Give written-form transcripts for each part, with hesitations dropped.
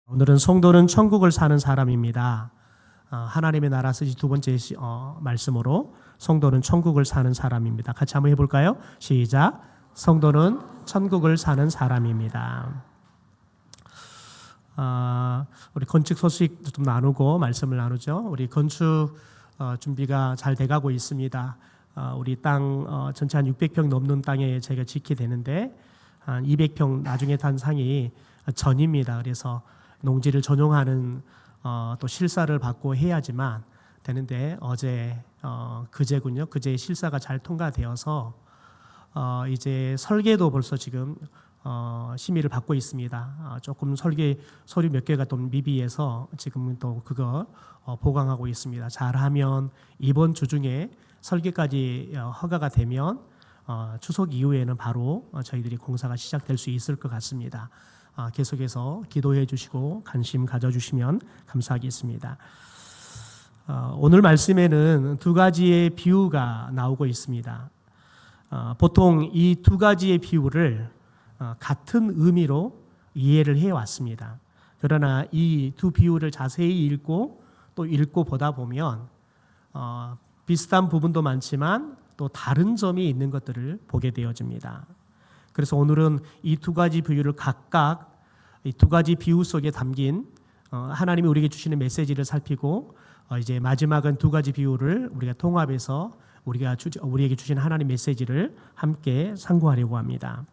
오늘은 성도는 천국을 사는 사람입니다. 하나님의 나라 쓰지 두 번째 말씀으로 성도는 천국을 사는 사람입니다. 같이 한번 해볼까요? 시작. 성도는 천국을 사는 사람입니다. 우리 건축 소식 좀 나누고 말씀을 나누죠. 우리 건축 준비가 잘 돼가고 있습니다. 우리 땅 전체 한 600평 넘는 땅에 저희가 짓게 되는데 한 200평 나중에 단 상이 전입니다. 그래서 농지를 전용하는 또 실사를 받고 해야지만 되는데 어제 그제군요. 그제 실사가 잘 통과되어서 이제 설계도 벌써 지금 심의를 받고 있습니다. 조금 설계 서류 몇 개가 좀 미비해서 지금 또 그거 보강하고 있습니다. 잘하면 이번 주 중에 설계까지 허가가 되면 추석 이후에는 바로 저희들이 공사가 시작될 수 있을 것 같습니다. 계속해서 기도해 주시고 관심 가져주시면 감사하겠습니다. 오늘 말씀에는 두 가지의 비유가 나오고 있습니다. 보통 이 두 가지의 비유를 같은 의미로 이해를 해왔습니다. 그러나 이 두 비유를 자세히 읽고 또 읽고 보다 보면 비슷한 부분도 많지만 또 다른 점이 있는 것들을 보게 되어집니다. 그래서 오늘은 이 두 가지 비유를 각각 이 두 가지 비유 속에 담긴 하나님이 우리에게 주시는 메시지를 살피고 이제 마지막은 두 가지 비유를 우리가 통합해서 우리에게 주신 하나님 메시지를 함께 상고하려고 합니다.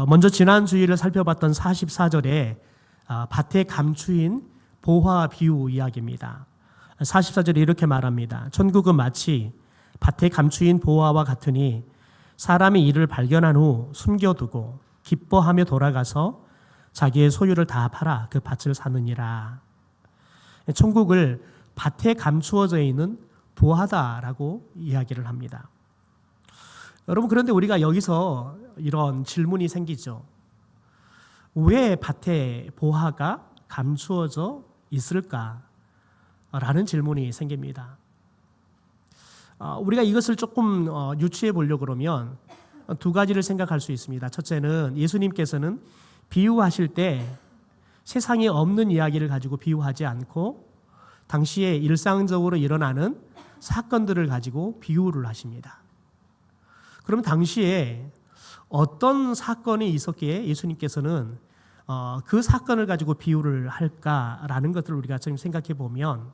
먼저 지난 주일을 살펴봤던 44절에 밭에 감추인 보화 비유 이야기입니다. 44절에 이렇게 말합니다. 천국은 마치 밭에 감추인 보화와 같으니 사람이 이를 발견한 후 숨겨두고 기뻐하며 돌아가서 자기의 소유를 다 팔아 그 밭을 사느니라. 천국을 밭에 감추어져 있는 보화다라고 이야기를 합니다. 여러분, 그런데 우리가 여기서 이런 질문이 생기죠. 왜 밭에 보화가 감추어져 있을까? 라는 질문이 생깁니다. 우리가 이것을 조금 유추해 보려고 그러면 두 가지를 생각할 수 있습니다. 첫째는 예수님께서는 비유하실 때 세상에 없는 이야기를 가지고 비유하지 않고 당시에 일상적으로 일어나는 사건들을 가지고 비유를 하십니다. 그럼 당시에 어떤 사건이 있었기에 예수님께서는 그 사건을 가지고 비유를 할까라는 것들을 우리가 좀 생각해 보면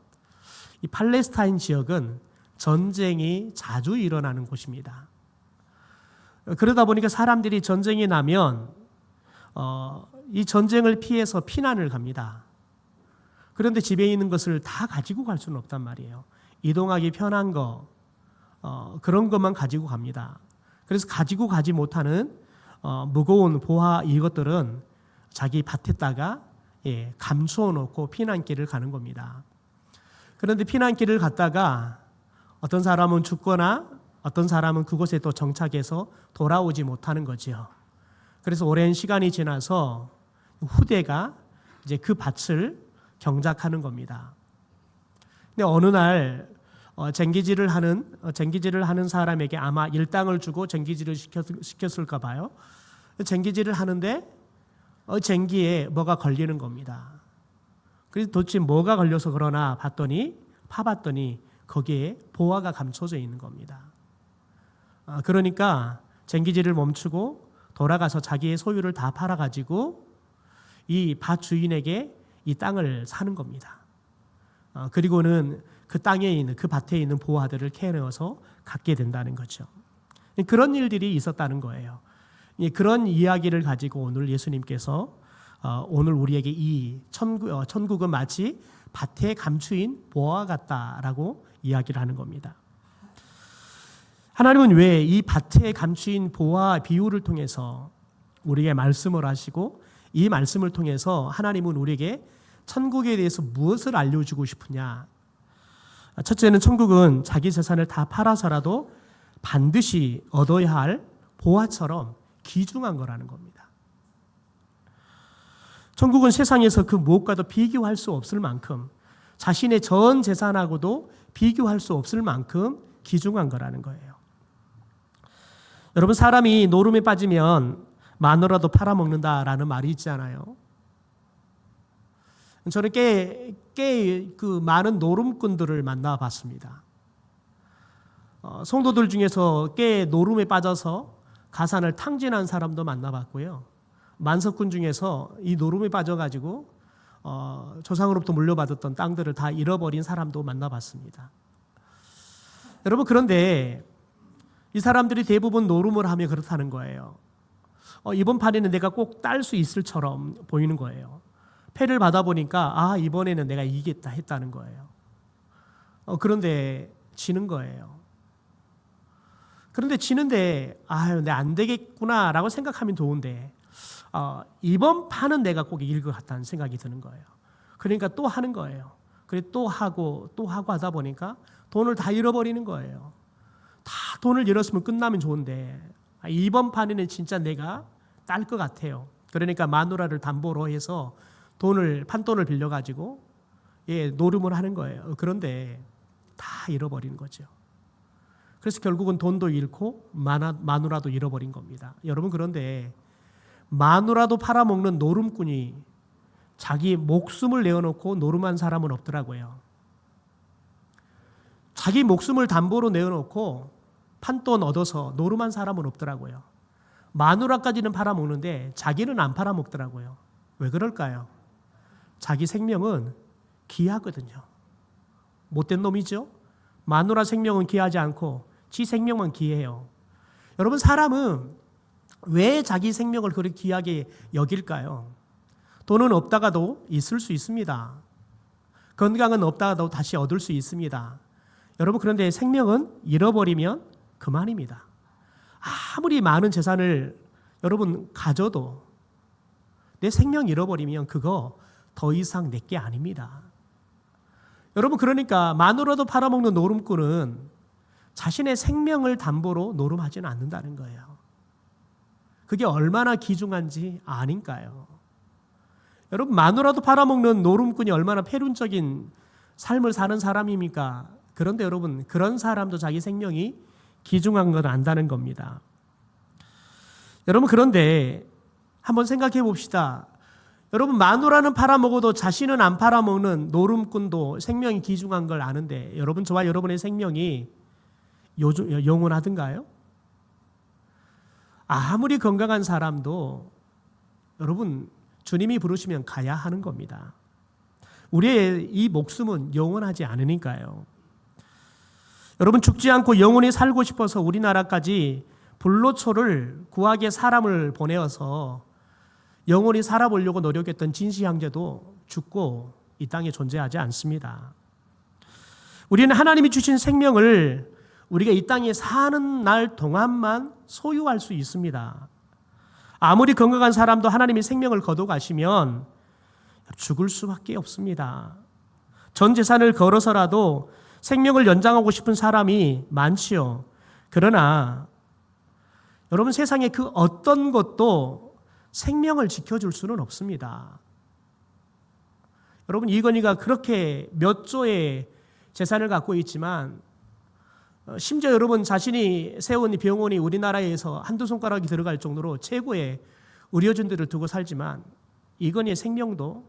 이 팔레스타인 지역은 전쟁이 자주 일어나는 곳입니다. 그러다 보니까 사람들이 전쟁이 나면 이 전쟁을 피해서 피난을 갑니다. 그런데 집에 있는 것을 다 가지고 갈 수는 없단 말이에요. 이동하기 편한 거 그런 것만 가지고 갑니다. 그래서 가지고 가지 못하는 무거운 보화 이것들은 자기 밭에다가 감추어 놓고 피난길을 가는 겁니다. 그런데 피난길을 갔다가 어떤 사람은 죽거나 어떤 사람은 그곳에 또 정착해서 돌아오지 못하는 거지요. 그래서 오랜 시간이 지나서 후대가 이제 그 밭을 경작하는 겁니다. 근데 어느 날 쟁기질을 하는 사람에게 아마 일당을 주고 쟁기질을 시켰을까 봐요. 쟁기질을 하는데 쟁기에 뭐가 걸리는 겁니다. 그래서 도대체 뭐가 걸려서 그러나 파봤더니 거기에 보화가 감춰져 있는 겁니다. 그러니까 쟁기질을 멈추고 돌아가서 자기의 소유를 다 팔아가지고 이 밭 주인에게 이 땅을 사는 겁니다. 그리고는 그 땅에 있는 그 밭에 있는 보화들을 캐내어서 갖게 된다는 거죠. 그런 일들이 있었다는 거예요. 그런 이야기를 가지고 오늘 예수님께서 오늘 우리에게 이 천국은 마치 밭에 감추인 보화 같다라고 이야기를 하는 겁니다. 하나님은 왜 이 밭에 감추인 보화 비유를 통해서 우리에게 말씀을 하시고 이 말씀을 통해서 하나님은 우리에게 천국에 대해서 무엇을 알려주고 싶으냐? 첫째는 천국은 자기 재산을 다 팔아서라도 반드시 얻어야 할 보화처럼 귀중한 거라는 겁니다. 천국은 세상에서 그 무엇과도 비교할 수 없을 만큼 자신의 전 재산하고도 비교할 수 없을 만큼 귀중한 거라는 거예요. 여러분, 사람이 노름에 빠지면 마누라도 팔아먹는다라는 말이 있잖아요. 저는 꽤 그 많은 노름꾼들을 만나봤습니다. 성도들 중에서 꽤 노름에 빠져서 가산을 탕진한 사람도 만나봤고요. 만석군 중에서 이 노름에 빠져가지고 조상으로부터 물려받았던 땅들을 다 잃어버린 사람도 만나봤습니다. 여러분, 그런데 이 사람들이 대부분 노름을 하며 그렇다는 거예요. 이번 판에는 내가 꼭 딸 수 있을처럼 보이는 거예요. 패를 받아보니까 이번에는 내가 이기겠다 했다는 거예요. 그런데 지는 거예요. 그런데 지는데 내가 안 되겠구나라고 생각하면 좋은데 이번 판은 내가 꼭 이길 것 같다는 생각이 드는 거예요. 그러니까 또 하는 거예요. 그래 또 하고 하다 보니까 돈을 다 잃어버리는 거예요. 다 돈을 잃었으면 끝나면 좋은데 이번 판에는 진짜 내가 딸 것 같아요. 그러니까 마누라를 담보로 해서 판돈을 빌려가지고 노름을 하는 거예요. 그런데 다 잃어버리는 거죠. 그래서 결국은 돈도 잃고 마누라도 잃어버린 겁니다. 여러분, 그런데 마누라도 팔아먹는 노름꾼이 자기 목숨을 내어놓고 노름한 사람은 없더라고요. 자기 목숨을 담보로 내어놓고 판돈 얻어서 노름한 사람은 없더라고요. 마누라까지는 팔아먹는데 자기는 안 팔아먹더라고요. 왜 그럴까요? 자기 생명은 귀하거든요. 못된 놈이죠. 마누라 생명은 귀하지 않고 지 생명만 귀해요. 여러분, 사람은 왜 자기 생명을 그렇게 귀하게 여길까요? 돈은 없다가도 있을 수 있습니다. 건강은 없다가도 다시 얻을 수 있습니다. 여러분, 그런데 생명은 잃어버리면 그만입니다. 아무리 많은 재산을 여러분 가져도 내 생명 잃어버리면 그거 더 이상 내 게 아닙니다. 여러분, 그러니까 마누라도 팔아먹는 노름꾼은 자신의 생명을 담보로 노름하지는 않는다는 거예요. 그게 얼마나 귀중한지 아닌가요? 여러분, 마누라도 팔아먹는 노름꾼이 얼마나 패륜적인 삶을 사는 사람입니까? 그런데 여러분, 그런 사람도 자기 생명이 귀중한 건 안다는 겁니다. 여러분, 그런데 한번 생각해 봅시다. 여러분, 마누라는 팔아먹어도 자신은 안 팔아먹는 노름꾼도 생명이 귀중한 걸 아는데 여러분, 저와 여러분의 생명이 영원하든가요? 아무리 건강한 사람도 여러분, 주님이 부르시면 가야 하는 겁니다. 우리의 이 목숨은 영원하지 않으니까요. 여러분, 죽지 않고 영원히 살고 싶어서 우리나라까지 불로초를 구하게 사람을 보내어서 영원히 살아보려고 노력했던 진시 형제도 죽고 이 땅에 존재하지 않습니다. 우리는 하나님이 주신 생명을 우리가 이 땅에 사는 날 동안만 소유할 수 있습니다. 아무리 건강한 사람도 하나님이 생명을 거둬가시면 죽을 수밖에 없습니다. 전 재산을 걸어서라도 생명을 연장하고 싶은 사람이 많지요. 그러나 여러분, 세상에 그 어떤 것도 생명을 지켜줄 수는 없습니다. 여러분, 이건희가 그렇게 몇 조의 재산을 갖고 있지만 심지어 여러분 자신이 세운 병원이 우리나라에서 한두 손가락이 들어갈 정도로 최고의 의료진들을 두고 살지만 이건희의 생명도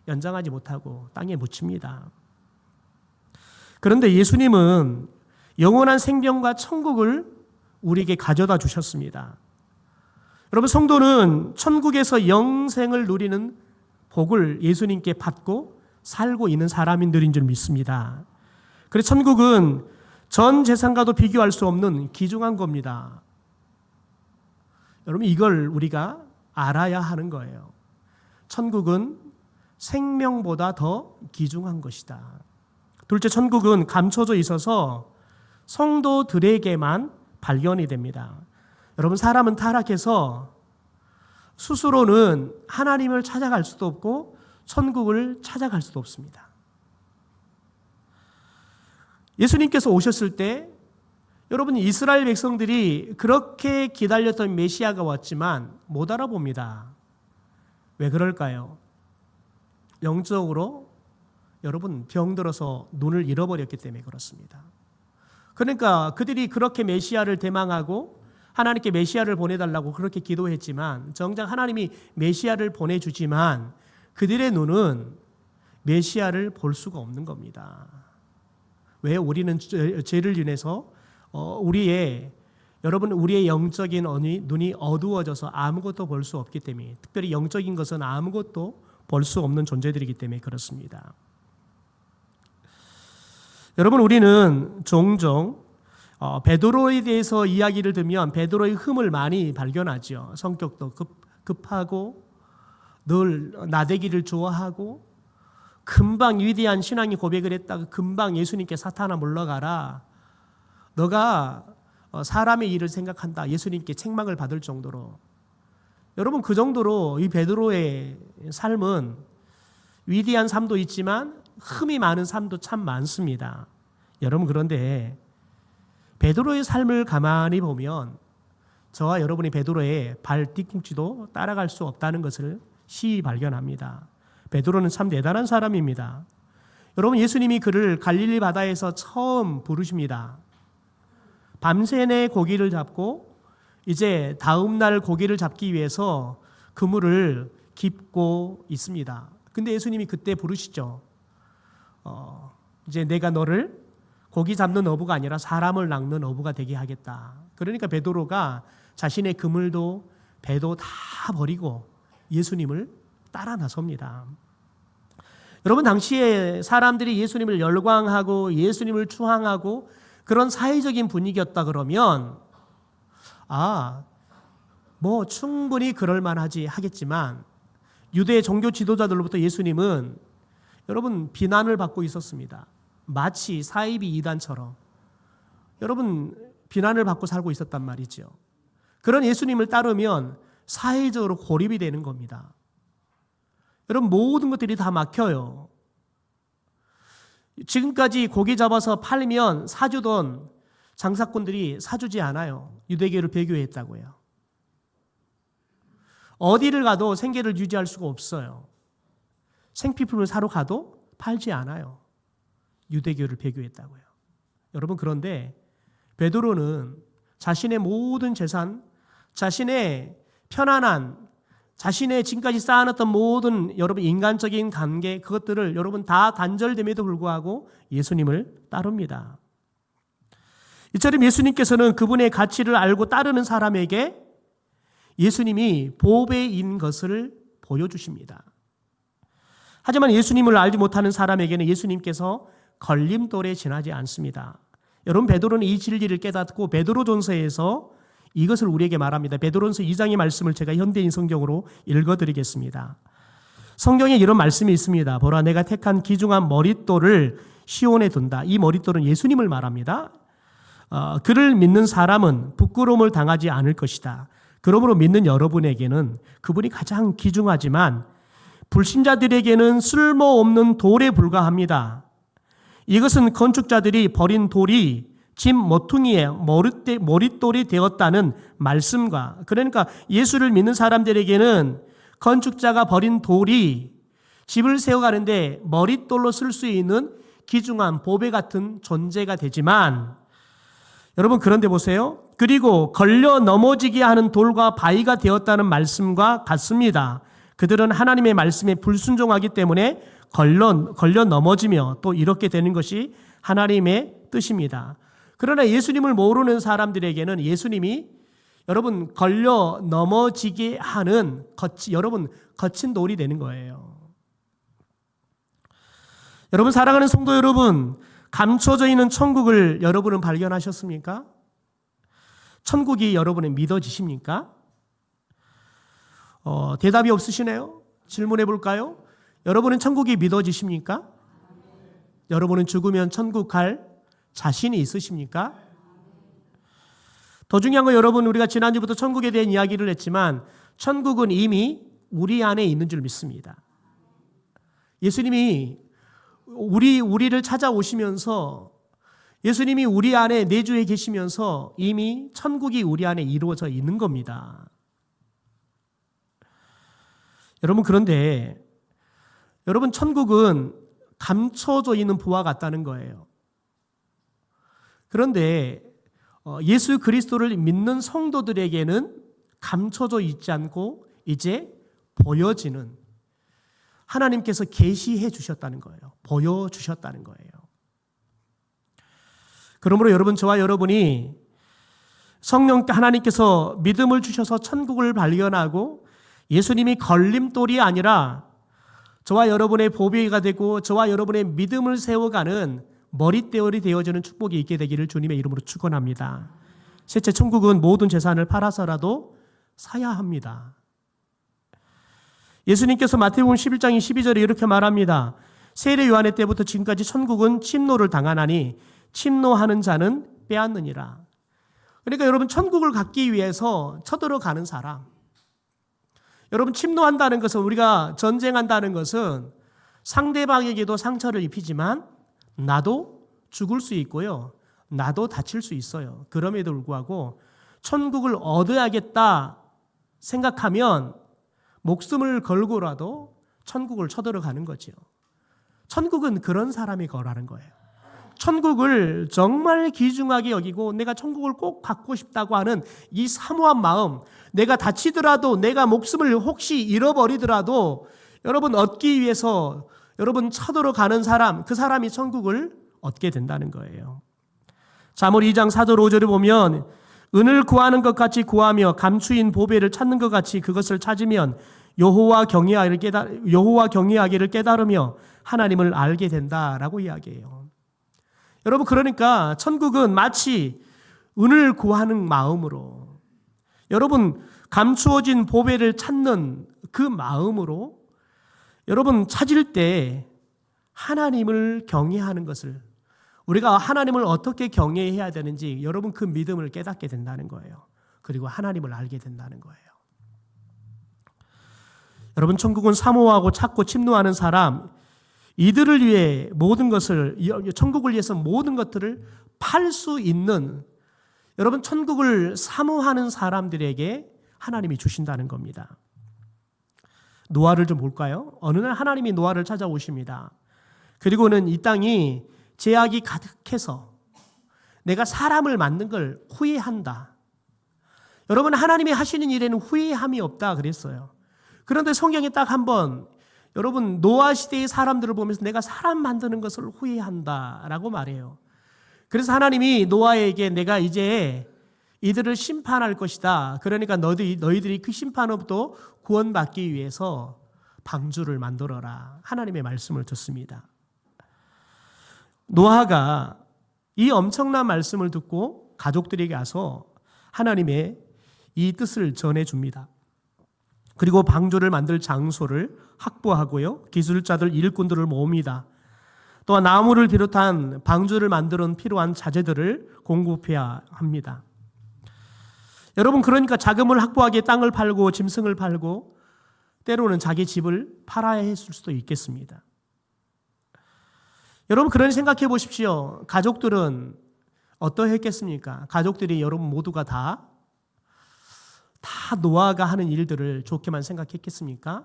연장하지 못하고 땅에 묻힙니다. 그런데 예수님은 영원한 생명과 천국을 우리에게 가져다 주셨습니다. 여러분, 성도는 천국에서 영생을 누리는 복을 예수님께 받고 살고 있는 사람들인 줄 믿습니다. 그래서 천국은 전 재산과도 비교할 수 없는 귀중한 겁니다. 여러분, 이걸 우리가 알아야 하는 거예요. 천국은 생명보다 더 귀중한 것이다. 둘째, 천국은 감춰져 있어서 성도들에게만 발견이 됩니다. 여러분, 사람은 타락해서 스스로는 하나님을 찾아갈 수도 없고 천국을 찾아갈 수도 없습니다. 예수님께서 오셨을 때 여러분, 이스라엘 백성들이 그렇게 기다렸던 메시아가 왔지만 못 알아봅니다. 왜 그럴까요? 영적으로 여러분 병들어서 눈을 잃어버렸기 때문에 그렇습니다. 그러니까 그들이 그렇게 메시아를 대망하고 하나님께 메시아를 보내달라고 그렇게 기도했지만 정작 하나님이 메시아를 보내주지만 그들의 눈은 메시아를 볼 수가 없는 겁니다. 왜? 우리는 죄를 인해서 우리의 영적인 눈이 어두워져서 아무것도 볼 수 없기 때문에, 특별히 영적인 것은 아무것도 볼 수 없는 존재들이기 때문에 그렇습니다. 여러분, 우리는 종종 베드로에 대해서 이야기를 들으면 베드로의 흠을 많이 발견하죠. 성격도 급하고 늘 나대기를 좋아하고 금방 위대한 신앙의 고백을 했다가 금방 예수님께 사탄아 물러가라, 너가 사람의 일을 생각한다, 예수님께 책망을 받을 정도로. 여러분, 그 정도로 이 베드로의 삶은 위대한 삶도 있지만 흠이 많은 삶도 참 많습니다. 여러분, 그런데 베드로의 삶을 가만히 보면 저와 여러분이 베드로의 발 뒤꿈치도 따라갈 수 없다는 것을 시히 발견합니다. 베드로는 참 대단한 사람입니다. 여러분, 예수님이 그를 갈릴리 바다에서 처음 부르십니다. 밤새내 고기를 잡고 이제 다음 날 고기를 잡기 위해서 그물을 깁고 있습니다. 근데 예수님이 그때 부르시죠. 이제 내가 너를 고기 잡는 어부가 아니라 사람을 낚는 어부가 되게 하겠다. 그러니까 베드로가 자신의 그물도 배도 다 버리고 예수님을 따라 나섭니다. 여러분, 당시에 사람들이 예수님을 열광하고 예수님을 추앙하고 그런 사회적인 분위기였다 그러면 충분히 그럴 만하지 하겠지만, 유대 종교 지도자들로부터 예수님은 여러분 비난을 받고 있었습니다. 마치 사이비 이단처럼 여러분 비난을 받고 살고 있었단 말이죠. 그런 예수님을 따르면 사회적으로 고립이 되는 겁니다. 여러분, 모든 것들이 다 막혀요. 지금까지 고기 잡아서 팔면 사주던 장사꾼들이 사주지 않아요. 유대교를 배교했다고요. 어디를 가도 생계를 유지할 수가 없어요. 생필품을 사러 가도 팔지 않아요. 유대교를 배교했다고요. 여러분, 그런데 베드로는 자신의 모든 재산, 자신의 편안한, 자신의 지금까지 쌓아놨던 모든 여러분 인간적인 관계, 그것들을 여러분 다 단절됨에도 불구하고 예수님을 따릅니다. 이처럼 예수님께서는 그분의 가치를 알고 따르는 사람에게 예수님이 보배인 것을 보여주십니다. 하지만 예수님을 알지 못하는 사람에게는 예수님께서 걸림돌에 지나지 않습니다. 여러분, 베드로는 이 진리를 깨닫고 베드로전서에서 이것을 우리에게 말합니다. 베드로전서 2장의 말씀을 제가 현대인 성경으로 읽어드리겠습니다. 성경에 이런 말씀이 있습니다. 보라, 내가 택한 귀중한 머릿돌을 시온에 둔다. 이 머릿돌은 예수님을 말합니다. 그를 믿는 사람은 부끄러움을 당하지 않을 것이다. 그러므로 믿는 여러분에게는 그분이 가장 귀중하지만 불신자들에게는 쓸모없는 돌에 불과합니다. 이것은 건축자들이 버린 돌이 집 모퉁이에 머릿돌이 되었다는 말씀과, 그러니까 예수를 믿는 사람들에게는 건축자가 버린 돌이 집을 세워가는데 머릿돌로 쓸 수 있는 귀중한 보배 같은 존재가 되지만, 여러분, 그런데 보세요. 그리고 걸려 넘어지게 하는 돌과 바위가 되었다는 말씀과 같습니다. 그들은 하나님의 말씀에 불순종하기 때문에 걸려 넘어지며 또 이렇게 되는 것이 하나님의 뜻입니다. 그러나 예수님을 모르는 사람들에게는 예수님이 여러분 걸려 넘어지게 하는 거친 돌이 되는 거예요. 여러분, 사랑하는 성도 여러분, 감춰져 있는 천국을 여러분은 발견하셨습니까? 천국이 여러분의 믿어지십니까? 대답이 없으시네요. 질문해 볼까요? 여러분은 천국이 믿어지십니까? 여러분은 죽으면 천국 갈 자신이 있으십니까? 더 중요한 건 여러분, 우리가 지난주부터 천국에 대한 이야기를 했지만 천국은 이미 우리 안에 있는 줄 믿습니다. 예수님이 우리를 찾아오시면서, 예수님이 우리 안에 내주에 계시면서 이미 천국이 우리 안에 이루어져 있는 겁니다. 여러분, 그런데 여러분, 천국은 감춰져 있는 부와 같다는 거예요. 그런데 예수 그리스도를 믿는 성도들에게는 감춰져 있지 않고 이제 보여지는, 하나님께서 계시해 주셨다는 거예요. 보여주셨다는 거예요. 그러므로 여러분, 저와 여러분이 성령 하나님께서 믿음을 주셔서 천국을 발견하고 예수님이 걸림돌이 아니라 저와 여러분의 보배가 되고 저와 여러분의 믿음을 세워가는 머릿대열이 되어주는 축복이 있게 되기를 주님의 이름으로 축원합니다. 셋째, 천국은 모든 재산을 팔아서라도 사야 합니다. 예수님께서 마태복음 11장 12절에 이렇게 말합니다. 세례 요한의 때부터 지금까지 천국은 침노를 당하나니 침노하는 자는 빼앗느니라. 그러니까 여러분, 천국을 갖기 위해서 쳐들어가는 사람, 여러분, 침노한다는 것은, 우리가 전쟁한다는 것은 상대방에게도 상처를 입히지만 나도 죽을 수 있고요, 나도 다칠 수 있어요. 그럼에도 불구하고 천국을 얻어야겠다 생각하면 목숨을 걸고라도 천국을 쳐들어가는 거죠. 천국은 그런 사람이 거라는 거예요. 천국을 정말 귀중하게 여기고 내가 천국을 꼭 갖고 싶다고 하는 이 사모한 마음, 내가 다치더라도, 내가 목숨을 혹시 잃어버리더라도 여러분 얻기 위해서 여러분 쳐들어가는 사람, 그 사람이 천국을 얻게 된다는 거예요. 잠언 2장 4절 5절에 보면 은을 구하는 것 같이 구하며 감추인 보배를 찾는 것 같이 그것을 찾으면 여호와 경외하기를 깨달으며 하나님을 알게 된다라고 이야기해요. 여러분, 그러니까 천국은 마치 은을 구하는 마음으로, 여러분 감추어진 보배를 찾는 그 마음으로 여러분 찾을 때 하나님을 경외하는 것을, 우리가 하나님을 어떻게 경외해야 되는지 여러분 그 믿음을 깨닫게 된다는 거예요. 그리고 하나님을 알게 된다는 거예요. 여러분, 천국은 사모하고 찾고 침노하는 사람, 이들을 위해 모든 것을, 천국을 위해서 모든 것들을 팔 수 있는, 여러분 천국을 사모하는 사람들에게 하나님이 주신다는 겁니다. 노아를 좀 볼까요? 어느 날 하나님이 노아를 찾아오십니다. 그리고는 이 땅이 죄악이 가득해서 내가 사람을 만든 걸 후회한다. 여러분, 하나님이 하시는 일에는 후회함이 없다 그랬어요. 그런데 성경에 딱 한 번, 여러분 노아 시대의 사람들을 보면서 내가 사람 만드는 것을 후회한다라고 말해요. 그래서 하나님이 노아에게 내가 이제 이들을 심판할 것이다. 그러니까 너희들이 그 심판으로부터 구원받기 위해서 방주를 만들어라. 하나님의 말씀을 듣습니다. 노아가 이 엄청난 말씀을 듣고 가족들에게 가서 하나님의 이 뜻을 전해줍니다. 그리고 방주를 만들 장소를 확보하고요, 기술자들, 일꾼들을 모읍니다. 또한 나무를 비롯한 방주를 만드는 필요한 자재들을 공급해야 합니다. 여러분, 그러니까 자금을 확보하기에 땅을 팔고 짐승을 팔고 때로는 자기 집을 팔아야 했을 수도 있겠습니다. 여러분, 그런 생각해 보십시오. 가족들은 어떠했겠습니까? 가족들이 여러분 모두가 다 노아가 하는 일들을 좋게만 생각했겠습니까?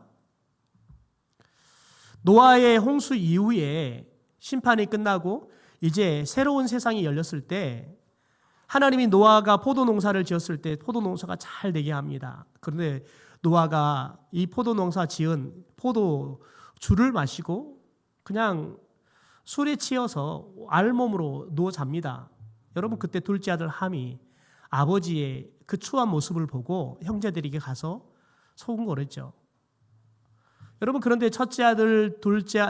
노아의 홍수 이후에 심판이 끝나고 이제 새로운 세상이 열렸을 때 하나님이 노아가 포도농사를 지었을 때 포도농사가 잘 되게 합니다. 그런데 노아가 이 포도농사 지은 포도주를 마시고 그냥 술에 취해서 알몸으로 누워 잡니다. 여러분, 그때 둘째 아들 함이 아버지의 그 추한 모습을 보고 형제들에게 가서 소근거렸죠. 여러분, 그런데 첫째 아들,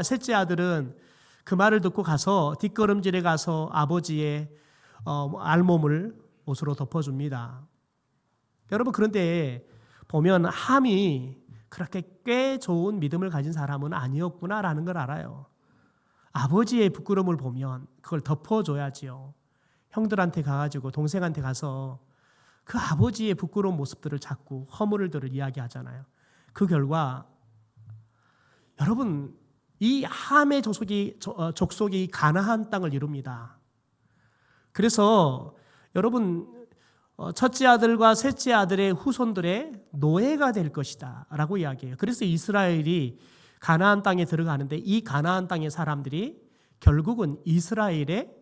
셋째 아들은 그 말을 듣고 가서 뒷걸음질에 가서 아버지의 알몸을 옷으로 덮어줍니다. 여러분, 그런데 보면 함이 그렇게 꽤 좋은 믿음을 가진 사람은 아니었구나라는 걸 알아요. 아버지의 부끄러움을 보면 그걸 덮어줘야지요. 형들한테 가가지고 동생한테 가서 그 아버지의 부끄러운 모습들을 자꾸 허물들을 이야기하잖아요. 그 결과 여러분, 이 함의 족속이 가나안 땅을 이룹니다. 그래서 여러분, 첫째 아들과 셋째 아들의 후손들의 노예가 될 것이다 라고 이야기해요. 그래서 이스라엘이 가나안 땅에 들어가는데 이 가나안 땅의 사람들이 결국은 이스라엘의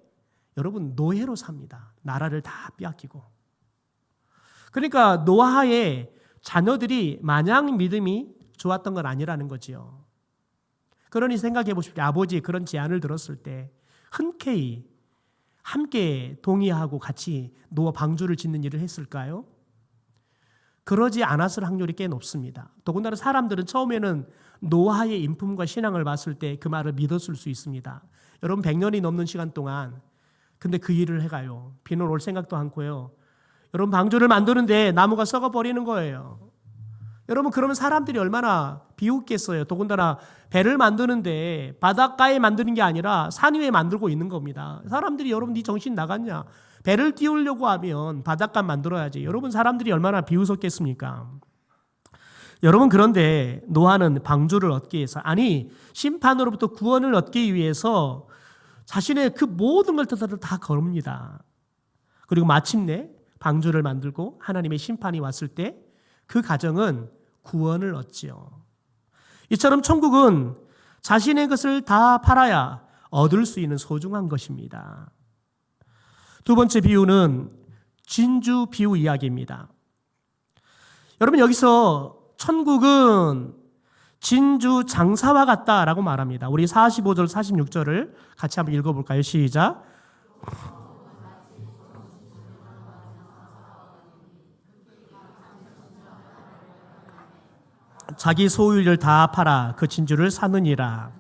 여러분 노예로 삽니다. 나라를 다 빼앗기고. 그러니까 노아의 자녀들이 마냥 믿음이 좋았던 건 아니라는 거지요. 그러니 생각해 보십시오. 아버지의 그런 제안을 들었을 때 흔쾌히 함께 동의하고 같이 노아 방주를 짓는 일을 했을까요? 그러지 않았을 확률이 꽤 높습니다. 더군다나 사람들은 처음에는 노아의 인품과 신앙을 봤을 때 그 말을 믿었을 수 있습니다. 여러분 100년이 넘는 시간 동안 근데 그 일을 해가요. 비는 올 생각도 않고요. 여러분 방주를 만드는데 나무가 썩어버리는 거예요. 여러분 그러면 사람들이 얼마나 비웃겠어요. 더군다나 배를 만드는데 바닷가에 만드는 게 아니라 산 위에 만들고 있는 겁니다. 사람들이 여러분 네 정신 나갔냐? 배를 띄우려고 하면 바닷가 만들어야지. 여러분 사람들이 얼마나 비웃었겠습니까? 여러분 그런데 노아는 방주를 얻기 위해서 아니 심판으로부터 구원을 얻기 위해서 자신의 그 모든 걸 다 거릅니다. 그리고 마침내 방주를 만들고 하나님의 심판이 왔을 때 그 가정은 구원을 얻지요. 이처럼 천국은 자신의 것을 다 팔아야 얻을 수 있는 소중한 것입니다. 두 번째 비유는 진주 비유 이야기입니다. 여러분 여기서 천국은 진주 장사와 같다라고 말합니다. 우리 45절 46절을 같이 한번 읽어볼까요? 시작. 자기 소유를 다 팔아 그 진주를 사느니라.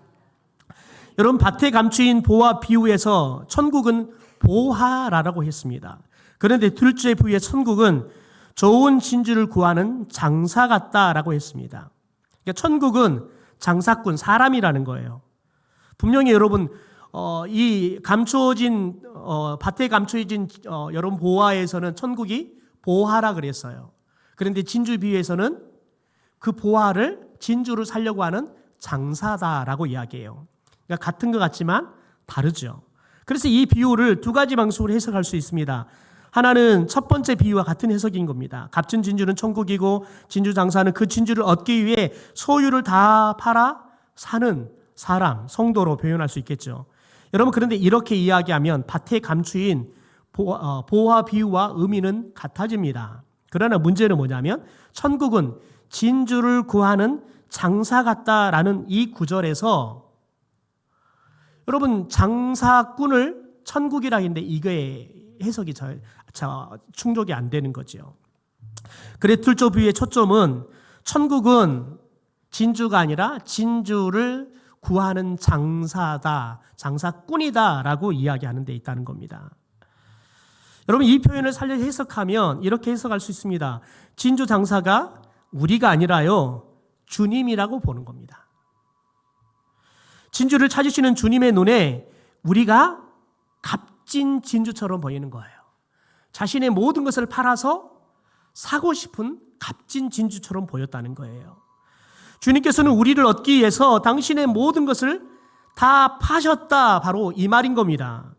여러분 밭에 감추인 보화 비유에서 천국은 보화라고 했습니다. 그런데 둘째 비유의 천국은 좋은 진주를 구하는 장사 같다라고 했습니다. 그러니까 천국은 장사꾼 사람이라는 거예요. 분명히 여러분 이 감추어진 밭에 감추어진 여러분 보화에서는 천국이 보화라 그랬어요. 그런데 진주 비유에서는 그 보화를 진주를 살려고 하는 장사다라고 이야기해요. 그러니까 같은 것 같지만 다르죠. 그래서 이 비유를 두 가지 방식으로 해석할 수 있습니다. 하나는 첫 번째 비유와 같은 해석인 겁니다. 값진 진주는 천국이고 진주 장사는 그 진주를 얻기 위해 소유를 다 팔아 사는 사람, 성도로 표현할 수 있겠죠. 여러분 그런데 이렇게 이야기하면 밭에 감추인 보화 비유와 의미는 같아집니다. 그러나 문제는 뭐냐면 천국은 진주를 구하는 장사 같다라는 이 구절에서 여러분 장사꾼을 천국이라 했는데 이게 해석이 충족이 안 되는 거죠. 그래 둘째 비유의 초점은 천국은 진주가 아니라 진주를 구하는 장사다, 장사꾼이다라고 이야기하는 데 있다는 겁니다. 여러분 이 표현을 살려 해석하면 이렇게 해석할 수 있습니다. 진주 장사가 우리가 아니라요 주님이라고 보는 겁니다. 진주를 찾으시는 주님의 눈에 우리가 값진 진주처럼 보이는 거예요. 자신의 모든 것을 팔아서 사고 싶은 값진 진주처럼 보였다는 거예요. 주님께서는 우리를 얻기 위해서 당신의 모든 것을 다 파셨다, 바로 이 말인 겁니다.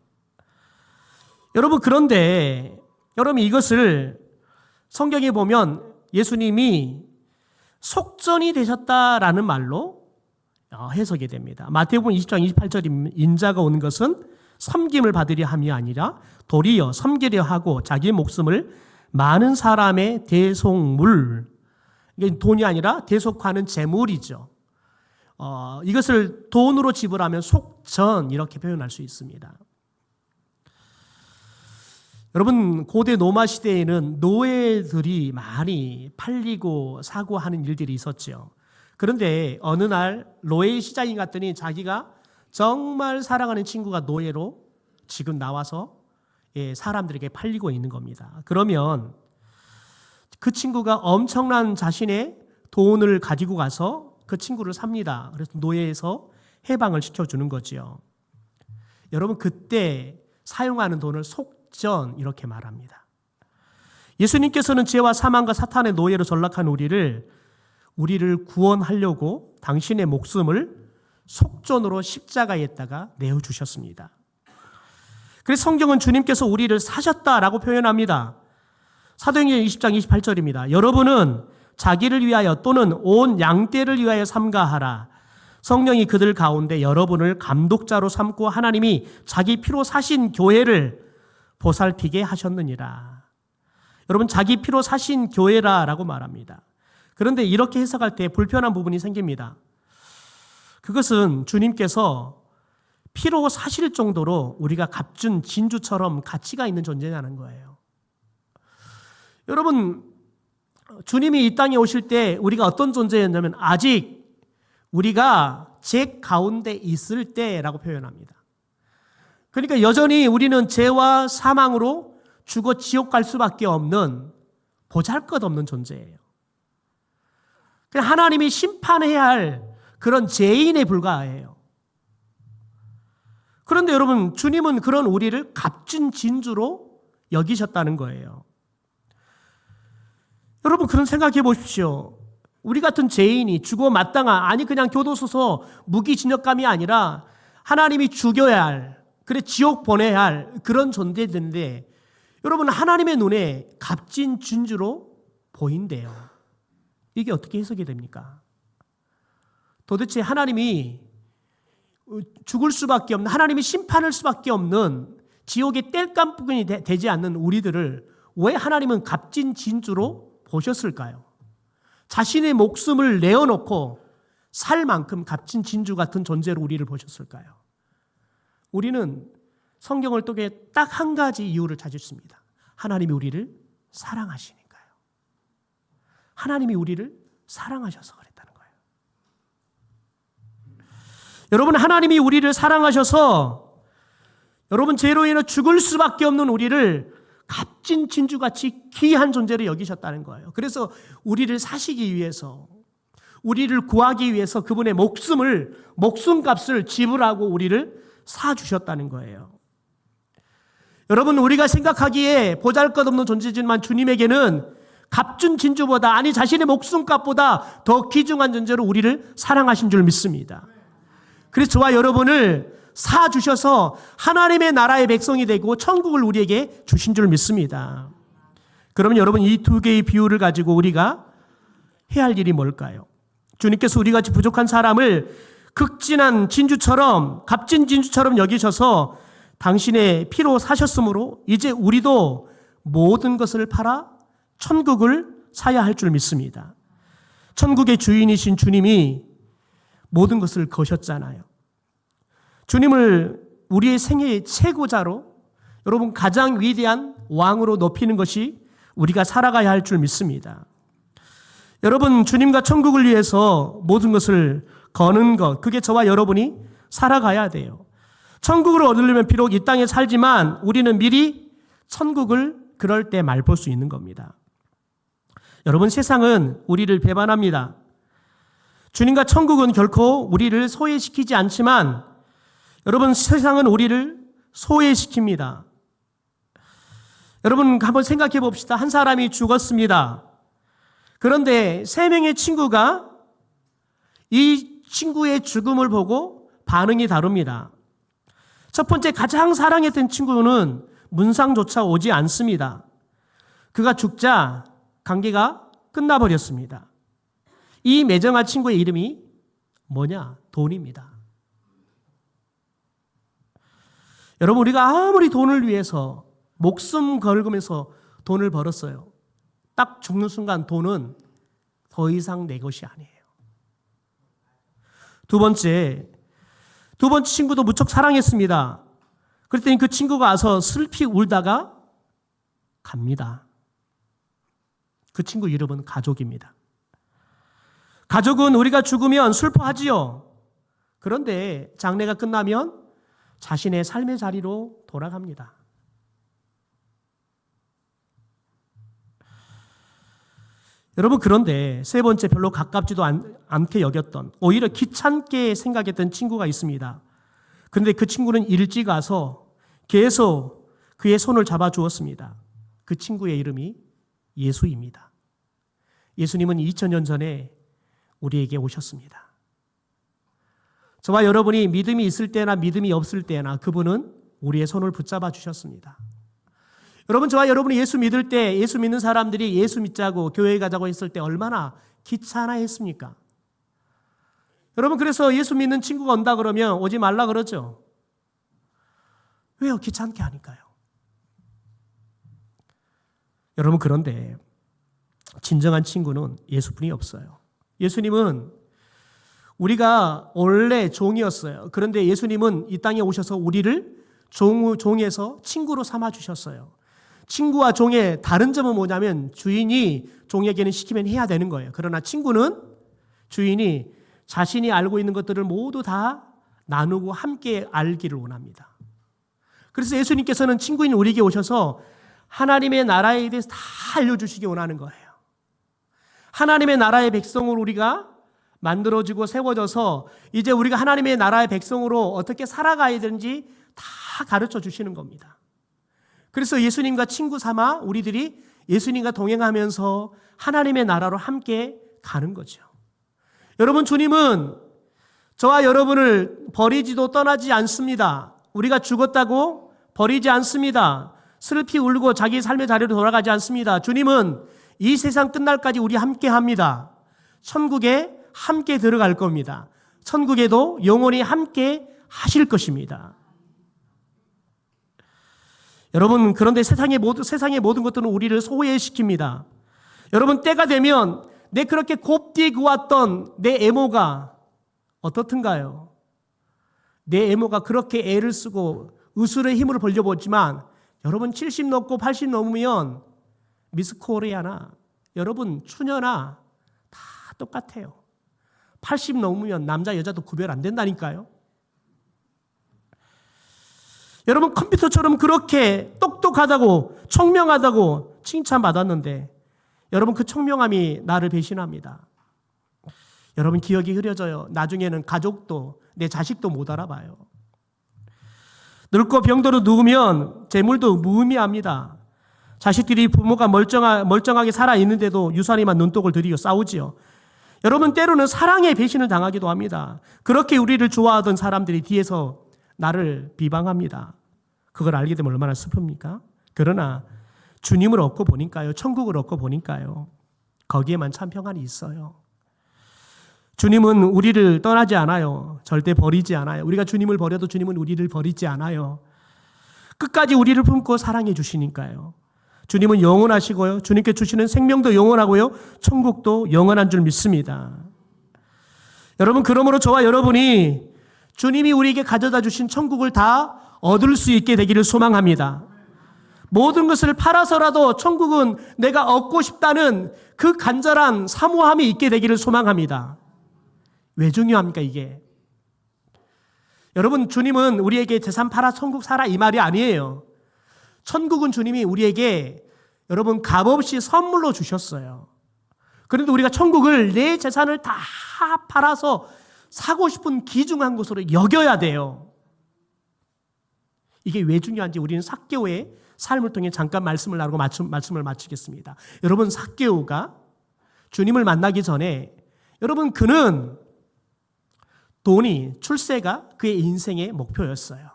여러분 그런데 여러분 이것을 성경에 보면 예수님이 속전이 되셨다라는 말로 해석이 됩니다. 마태복음 20장 28절 인자가 온 것은 섬김을 받으려 함이 아니라 도리어 섬기려 하고 자기의 목숨을 많은 사람의 대속물, 이게 돈이 아니라 대속하는 재물이죠. 이것을 돈으로 지불하면 속전 이렇게 표현할 수 있습니다. 여러분 고대 로마 시대에는 노예들이 많이 팔리고 사고 하는 일들이 있었죠. 그런데 어느 날 노예 시장에 갔더니 자기가 정말 사랑하는 친구가 노예로 지금 나와서 사람들에게 팔리고 있는 겁니다. 그러면 그 친구가 엄청난 자신의 돈을 가지고 가서 그 친구를 삽니다. 그래서 노예에서 해방을 시켜주는 거죠. 여러분 그때 사용하는 돈을 속전 이렇게 말합니다. 예수님께서는 죄와 사망과 사탄의 노예로 전락한 우리를 구원하려고 당신의 목숨을 속전으로 십자가에다가 내어주셨습니다. 그래서 성경은 주님께서 우리를 사셨다라고 표현합니다. 사도행전 20장 28절입니다. 여러분은 자기를 위하여 또는 온 양떼를 위하여 삼가하라. 성령이 그들 가운데 여러분을 감독자로 삼고 하나님이 자기 피로 사신 교회를 보살피게 하셨느니라. 여러분 자기 피로 사신 교회라라고 말합니다. 그런데 이렇게 해석할 때 불편한 부분이 생깁니다. 그것은 주님께서 피로 사실 정도로 우리가 값준 진주처럼 가치가 있는 존재라는 거예요. 여러분, 주님이 이 땅에 오실 때 우리가 어떤 존재였냐면 아직 우리가 죄 가운데 있을 때라고 표현합니다. 그러니까 여전히 우리는 죄와 사망으로 죽어 지옥 갈 수밖에 없는 보잘것없는 존재예요. 하나님이 심판해야 할 그런 죄인에 불과해요. 그런데 여러분, 주님은 그런 우리를 값진 진주로 여기셨다는 거예요. 여러분, 그런 생각해 보십시오. 우리 같은 죄인이 죽어 마땅한, 아니 그냥 교도소서 무기징역감이 아니라 하나님이 죽여야 할, 그래 지옥 보내야 할 그런 존재들인데 여러분, 하나님의 눈에 값진 진주로 보인대요. 이게 어떻게 해석이 됩니까? 도대체 하나님이 죽을 수밖에 없는, 하나님이 심판할 수밖에 없는 지옥의 땔감부분이 되지 않는 우리들을 왜 하나님은 값진 진주로 보셨을까요? 자신의 목숨을 내어놓고 살 만큼 값진 진주 같은 존재로 우리를 보셨을까요? 우리는 성경을 통해 딱 한 가지 이유를 찾았습니다. 하나님이 우리를 사랑하시니까요. 하나님이 우리를 사랑하셔서 그랬다는 거예요. 여러분, 하나님이 우리를 사랑하셔서 여러분 죄로 인해 죽을 수밖에 없는 우리를 값진 진주같이 귀한 존재로 여기셨다는 거예요. 그래서 우리를 사시기 위해서, 우리를 구하기 위해서 그분의 목숨값을 지불하고 우리를 사주셨다는 거예요. 여러분, 우리가 생각하기에 보잘것없는 존재지만 주님에게는 값준 진주보다, 아니 자신의 목숨값보다 더 귀중한 존재로 우리를 사랑하신 줄 믿습니다. 그래서 저와 여러분을 사주셔서 하나님의 나라의 백성이 되고 천국을 우리에게 주신 줄 믿습니다. 그러면 여러분, 이 두 개의 비유를 가지고 우리가 해야 할 일이 뭘까요? 주님께서 우리같이 부족한 사람을 극진한 진주처럼, 값진 진주처럼 여기셔서 당신의 피로 사셨으므로 이제 우리도 모든 것을 팔아 천국을 사야 할 줄 믿습니다. 천국의 주인이신 주님이 모든 것을 거셨잖아요. 주님을 우리의 생애의 최고자로, 여러분 가장 위대한 왕으로 높이는 것이 우리가 살아가야 할 줄 믿습니다. 여러분, 주님과 천국을 위해서 모든 것을 거는 것, 그게 저와 여러분이 살아가야 돼요. 천국을 얻으려면 비록 이 땅에 살지만 우리는 미리 천국을 그럴 때 맛볼 수 있는 겁니다. 여러분, 세상은 우리를 배반합니다. 주님과 천국은 결코 우리를 소외시키지 않지만 여러분, 세상은 우리를 소외시킵니다. 여러분, 한번 생각해 봅시다. 한 사람이 죽었습니다. 그런데 3명의 친구가 이 친구의 죽음을 보고 반응이 다릅니다. 첫 번째, 가장 사랑했던 친구는 문상조차 오지 않습니다. 그가 죽자 관계가 끝나버렸습니다. 이 매정한 친구의 이름이 뭐냐? 돈입니다. 여러분, 우리가 아무리 돈을 위해서 목숨 걸으면서 돈을 벌었어요. 딱 죽는 순간 돈은 더 이상 내 것이 아니에요. 두 번째 친구도 무척 사랑했습니다. 그랬더니 그 친구가 와서 슬피 울다가 갑니다. 그 친구 이름은 가족입니다. 가족은 우리가 죽으면 슬퍼하지요. 그런데 장례가 끝나면 자신의 삶의 자리로 돌아갑니다. 여러분, 그런데 세 번째, 별로 가깝지도 않게 여겼던, 오히려 귀찮게 생각했던 친구가 있습니다. 그런데 그 친구는 일찍 와서 계속 그의 손을 잡아주었습니다. 그 친구의 이름이 예수입니다. 예수님은 2000년 전에 우리에게 오셨습니다. 저와 여러분이 믿음이 있을 때나 믿음이 없을 때나 그분은 우리의 손을 붙잡아 주셨습니다. 여러분, 저와 여러분이 예수 믿을 때, 예수 믿는 사람들이 예수 믿자고 교회에 가자고 했을 때 얼마나 귀찮아했습니까? 여러분, 그래서 예수 믿는 친구가 온다 그러면 오지 말라 그러죠. 왜요? 귀찮게 하니까요. 여러분, 그런데 진정한 친구는 예수뿐이 없어요. 예수님은 우리가 원래 종이었어요. 그런데 예수님은 이 땅에 오셔서 우리를 종에서 친구로 삼아 주셨어요. 친구와 종의 다른 점은 뭐냐면 주인이 종에게는 시키면 해야 되는 거예요. 그러나 친구는 주인이 자신이 알고 있는 것들을 모두 다 나누고 함께 알기를 원합니다. 그래서 예수님께서는 친구인 우리에게 오셔서 하나님의 나라에 대해서 다 알려주시기 원하는 거예요. 하나님의 나라의 백성으로 우리가 만들어지고 세워져서 이제 우리가 하나님의 나라의 백성으로 어떻게 살아가야 되는지 다 가르쳐 주시는 겁니다. 그래서 예수님과 친구 삼아 우리들이 예수님과 동행하면서 하나님의 나라로 함께 가는 거죠. 여러분, 주님은 저와 여러분을 버리지도 떠나지 않습니다. 우리가 죽었다고 버리지 않습니다. 슬피 울고 자기 삶의 자리로 돌아가지 않습니다. 주님은 이 세상 끝날까지 우리 함께 합니다. 천국에 함께 들어갈 겁니다. 천국에도 영원히 함께 하실 것입니다. 여러분, 그런데 세상의 모든 것들은 우리를 소외시킵니다. 여러분, 때가 되면 내 그렇게 곱게 구웠던 내 애모가 어떻든가요? 내 애모가 그렇게 애를 쓰고 의술의 힘을 벌려보지만 여러분 70 넘고 80 넘으면 미스 코리아나 여러분 추녀나 다 똑같아요. 80 넘으면 남자 여자도 구별 안 된다니까요. 여러분, 컴퓨터처럼 그렇게 똑똑하다고 총명하다고 칭찬받았는데 여러분, 그 총명함이 나를 배신합니다. 여러분, 기억이 흐려져요. 나중에는 가족도 내 자식도 못 알아봐요. 늙고 병들어 누우면 재물도 무의미합니다. 자식들이 부모가 멀쩡하게 살아있는데도 유산이만 눈독을 들이고 싸우지요. 여러분, 때로는 사랑의 배신을 당하기도 합니다. 그렇게 우리를 좋아하던 사람들이 뒤에서 나를 비방합니다. 그걸 알게 되면 얼마나 슬픕니까? 그러나 주님을 얻고 보니까요, 천국을 얻고 보니까요, 거기에만 참 평안이 있어요. 주님은 우리를 떠나지 않아요. 절대 버리지 않아요. 우리가 주님을 버려도 주님은 우리를 버리지 않아요. 끝까지 우리를 품고 사랑해 주시니까요. 주님은 영원하시고요. 주님께 주시는 생명도 영원하고요. 천국도 영원한 줄 믿습니다. 여러분, 그러므로 저와 여러분이 주님이 우리에게 가져다 주신 천국을 다 얻을 수 있게 되기를 소망합니다. 모든 것을 팔아서라도 천국은 내가 얻고 싶다는 그 간절한 사모함이 있게 되기를 소망합니다. 왜 중요합니까, 이게? 여러분, 주님은 우리에게 재산 팔아 천국 살아 이 말이 아니에요. 천국은 주님이 우리에게 여러분 값없이 선물로 주셨어요. 그런데 우리가 천국을 내 재산을 다 팔아서 사고 싶은 귀중한 것으로 여겨야 돼요. 이게 왜 중요한지 우리는 삭개오의 삶을 통해 잠깐 말씀을 나누고 말씀을 마치겠습니다. 여러분, 삭개오가 주님을 만나기 전에 여러분 그는 돈이 출세가 그의 인생의 목표였어요.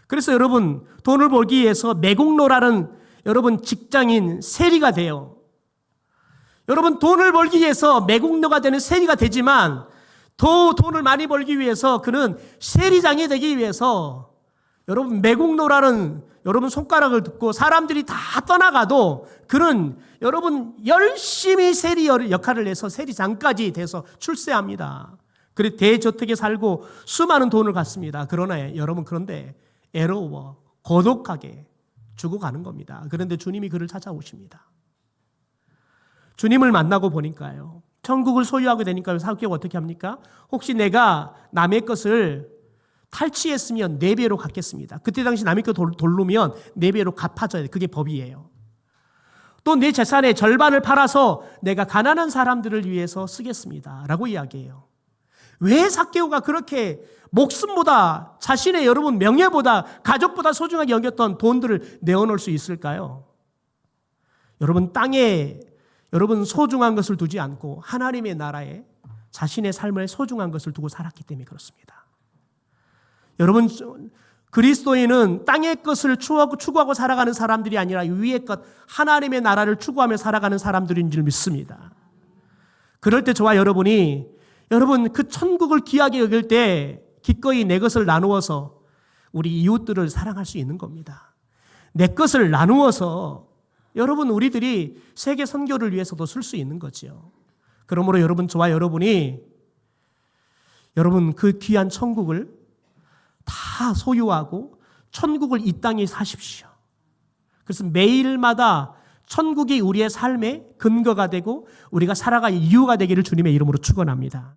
그래서 여러분 돈을 벌기 위해서 매국노라는 여러분 직장인 세리가 돼요. 여러분 돈을 벌기 위해서 매국노가 되는 세리가 되지만 더 돈을 많이 벌기 위해서 그는 세리장이 되기 위해서 여러분 매국노라는 여러분 손가락을 듣고 사람들이 다 떠나가도 그는 여러분 열심히 세리 역할을 해서 세리장까지 돼서 출세합니다. 그래 대저택에 살고 수많은 돈을 갖습니다. 그러나 여러분 그런데 애로워 고독하게 죽어가는 겁니다. 그런데 주님이 그를 찾아오십니다. 주님을 만나고 보니까요. 천국을 소유하게 되니까요. 삭개오가 어떻게 합니까? 혹시 내가 남의 것을 탈취했으면 4배로 갚겠습니다. 그때 당시 남의 것 돌르면 4배로 갚아줘야 돼요. 그게 법이에요. 또 내 재산의 절반을 팔아서 내가 가난한 사람들을 위해서 쓰겠습니다. 라고 이야기해요. 왜 삭개오가 그렇게 목숨보다 자신의 여러분 명예보다 가족보다 소중하게 여겼던 돈들을 내어놓을 수 있을까요? 여러분 땅에 여러분 소중한 것을 두지 않고 하나님의 나라에 자신의 삶을 소중한 것을 두고 살았기 때문에 그렇습니다. 여러분 그리스도인은 땅의 것을 추구하고 살아가는 사람들이 아니라 위의 것 하나님의 나라를 추구하며 살아가는 사람들인 줄 믿습니다. 그럴 때 저와 여러분이 여러분 그 천국을 귀하게 여길 때 기꺼이 내 것을 나누어서 우리 이웃들을 사랑할 수 있는 겁니다. 내 것을 나누어서 여러분 우리들이 세계 선교를 위해서도 쓸 수 있는 거죠. 그러므로 여러분 저와 여러분이 여러분 그 귀한 천국을 다 소유하고 천국을 이 땅에 사십시오. 그래서 매일마다 천국이 우리의 삶의 근거가 되고 우리가 살아갈 이유가 되기를 주님의 이름으로 축원합니다.